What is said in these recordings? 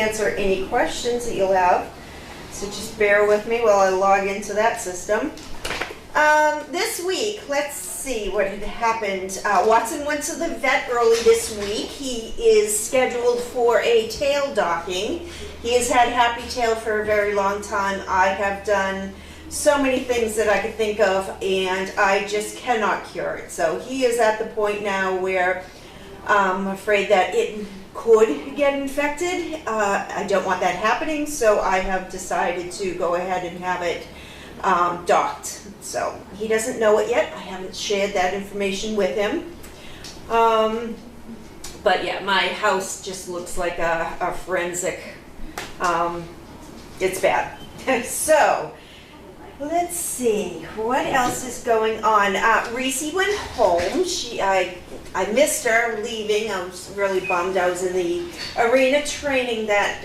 answer any questions that you'll have. So just bear with me while I log into that system. This week, let's see what had happened. Watson went to the vet early this week. He is scheduled for a tail docking. He has had happy tail for a very long time. I have done so many things that I could think of, and I just cannot cure it. So he is at the point now where I'm afraid that it could get infected. I don't want that happening, so I have decided to go ahead and have it docked. So he doesn't know it yet. I haven't shared that information with him. But yeah, my house just looks like a forensic, it's bad. So let's see, what else is going on? Reese went home. I missed her leaving. I was really bummed. I was in the arena training that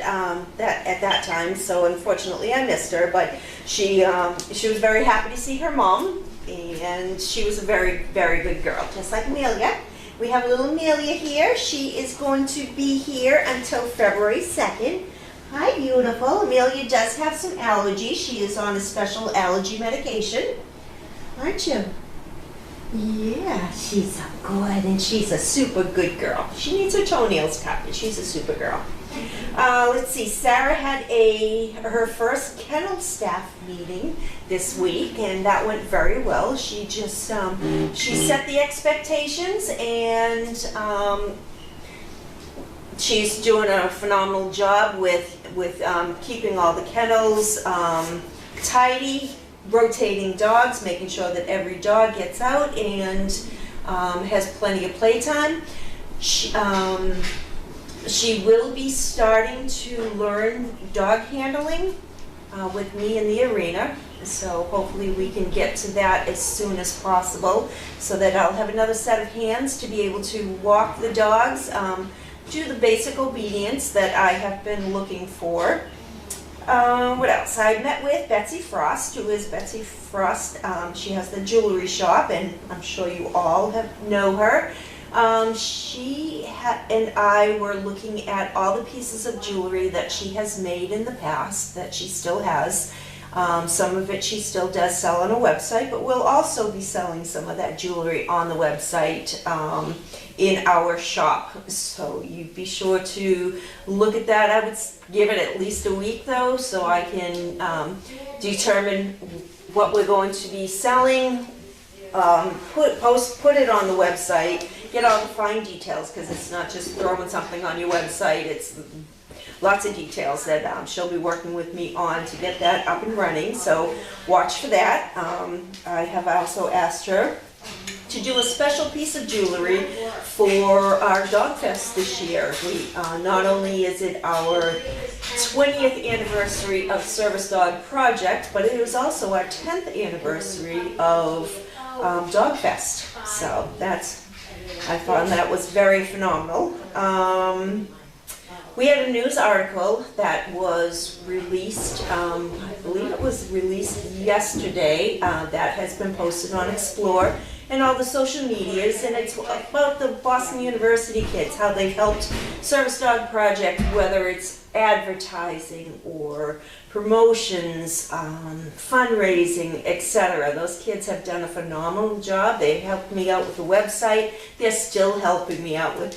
at that time, so unfortunately I missed her. But she was very happy to see her mom, and she was a very, very good girl, just like Amelia. We have little Amelia here. She is going to be here until February 2nd. Hi, beautiful. Amelia does have some allergies. She is on a special allergy medication. Aren't you? Yeah, she's so good, and she's a super good girl. She needs her toenails cut, but she's a super girl. Let's see, Sarah had her first kennel staff meeting this week, and that went very well. She just, she set the expectations, and she's doing a phenomenal job with keeping all the kennels tidy, rotating dogs, making sure that every dog gets out and has plenty of playtime. She will be starting to learn dog handling with me in the arena. So hopefully we can get to that as soon as possible so that I'll have another set of hands to be able to walk the dogs, do the basic obedience that I have been looking for. What else? I met with Betsy Frost. Who is Betsy Frost? She has the jewelry shop, and I'm sure you all know her. She and I were looking at all the pieces of jewelry that she has made in the past, that she still has. Some of it she still does sell on a website, but we'll also be selling some of that jewelry on the website in our shop. So you be sure to look at that. I would give it at least a week though, so I can determine what we're going to be selling, put it on the website, get all the fine details, because it's not just throwing something on your website, it's lots of details that she'll be working with me on to get that up and running, so watch for that. I have also asked her to do a special piece of jewelry for our Dog Fest this year. Not only is it our 20th anniversary of Service Dog Project, but it was also our 10th anniversary of Dog Fest. So I found that was very phenomenal. We had a news article that was released, I believe it was released yesterday, that has been posted on Explore and all the social medias, and it's about the Boston University kids, how they've helped Service Dog Project, whether it's advertising or promotions, fundraising, etc. Those kids have done a phenomenal job. They helped me out with the website. They're still helping me out with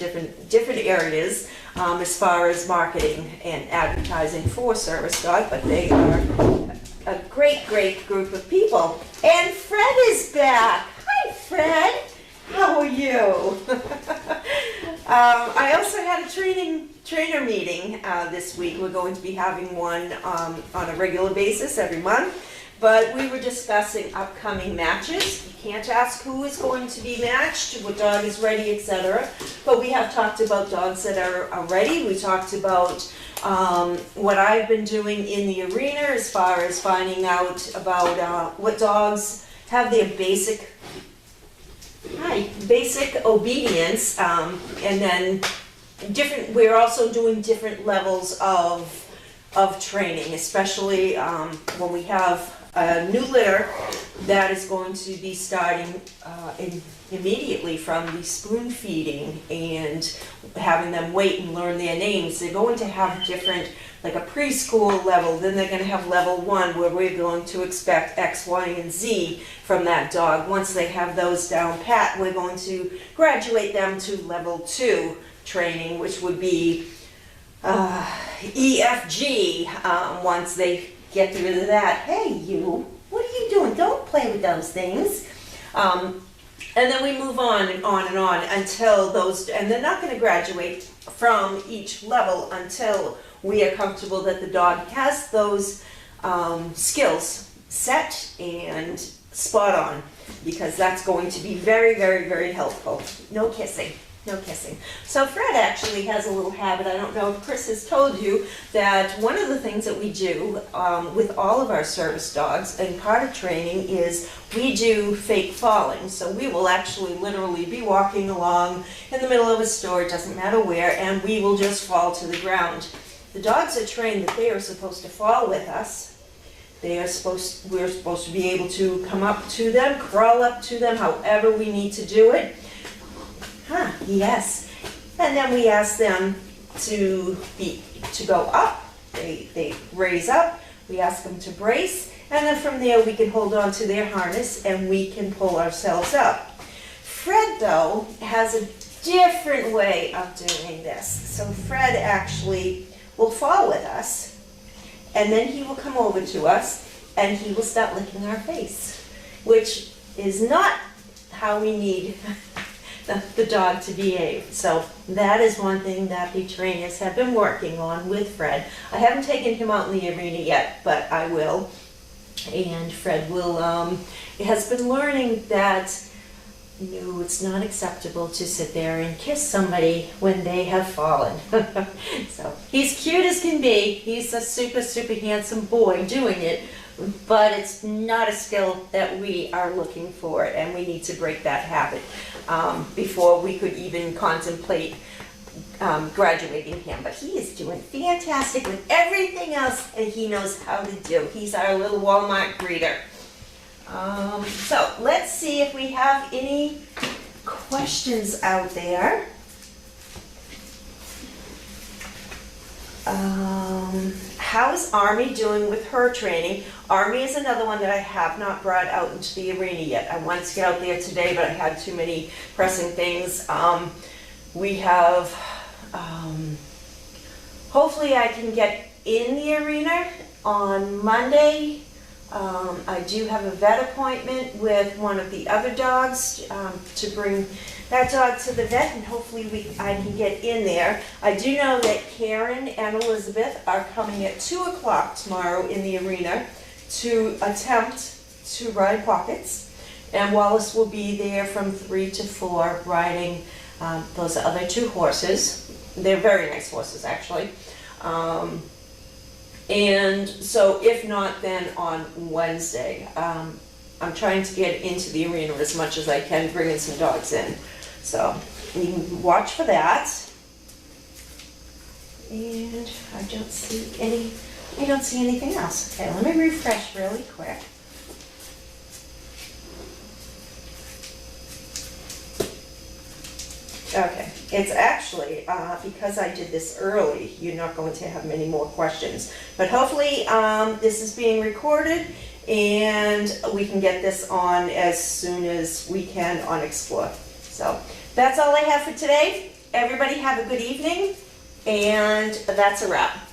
different areas as far as marketing and advertising for Service Dog, but they are a great, great group of people. And Fred is back. Hi, Fred. How are you? I also had a trainer meeting this week. We're going to be having one on a regular basis every month, but we were discussing upcoming matches. You can't ask who is going to be matched, what dog is ready, etc. But we have talked about dogs that are ready. We talked about what I've been doing in the arena as far as finding out about what dogs have their basic obedience, and then we're also doing different levels of training, especially when we have a new litter that is going to be starting immediately from the spoon feeding and having them wait and learn their names. They're going to have different, like a preschool level, then they're going to have level 1 where we're going to expect X, Y, and Z from that dog. Once they have those down pat, we're going to graduate them to level 2 training, which would be EFG. Once they get through that, hey you, what are you doing? Don't play with those things. And then we move on and on and on until those, and they're not going to graduate from each level until we are comfortable that the dog has those skills set and spot on, because that's going to be very, very, very helpful. No kissing. No kissing. So Fred actually has a little habit. I don't know if Chris has told you that one of the things that we do with all of our service dogs and part of training is we do fake falling. So we will actually literally be walking along in the middle of a store, it doesn't matter where, and we will just fall to the ground. The dogs are trained that they are supposed to fall with us. We're supposed to be able to come up to them, crawl up to them, however we need to do it. Huh, yes. And then we ask them to go up. They raise up. We ask them to brace. And then from there we can hold on to their harness and we can pull ourselves up. Fred, though, has a different way of doing this. So Fred actually will fall with us, and then he will come over to us and he will start licking our face, which is not how we need the dog to behave. So that is one thing that the trainers have been working on with Fred. I haven't taken him out in the arena yet, but I will. And Fred will, has been learning that, no, it's not acceptable to sit there and kiss somebody when they have fallen. So he's cute as can be. He's a super, super handsome boy doing it, but it's not a skill that we are looking for, and we need to break that habit before we could even contemplate graduating him. But he is doing fantastic with everything else that he knows how to do. He's our little Walmart greeter. So let's see if we have any questions out there. How's Army doing with her training? Army is another one that I have not brought out into the arena yet. I wanted to get out there today, but I had too many pressing things. We have, hopefully I can get in the arena on Monday. I do have a vet appointment with one of the other dogs to bring that dog to the vet, and hopefully I can get in there. I do know that Karen and Elizabeth are coming at 2 o'clock tomorrow in the arena to attempt to ride pockets, and Wallace will be there from 3 to 4 riding those other 2 horses. They're very nice horses, actually. And so if not, then on Wednesday. I'm trying to get into the arena as much as I can, bringing some dogs in. So you can watch for that. And I don't see anything else. Okay, let me refresh really quick. Okay, it's actually, because I did this early, you're not going to have many more questions. But hopefully this is being recorded and we can get this on as soon as we can on Explore. So that's all I have for today. Everybody have a good evening, and that's a wrap.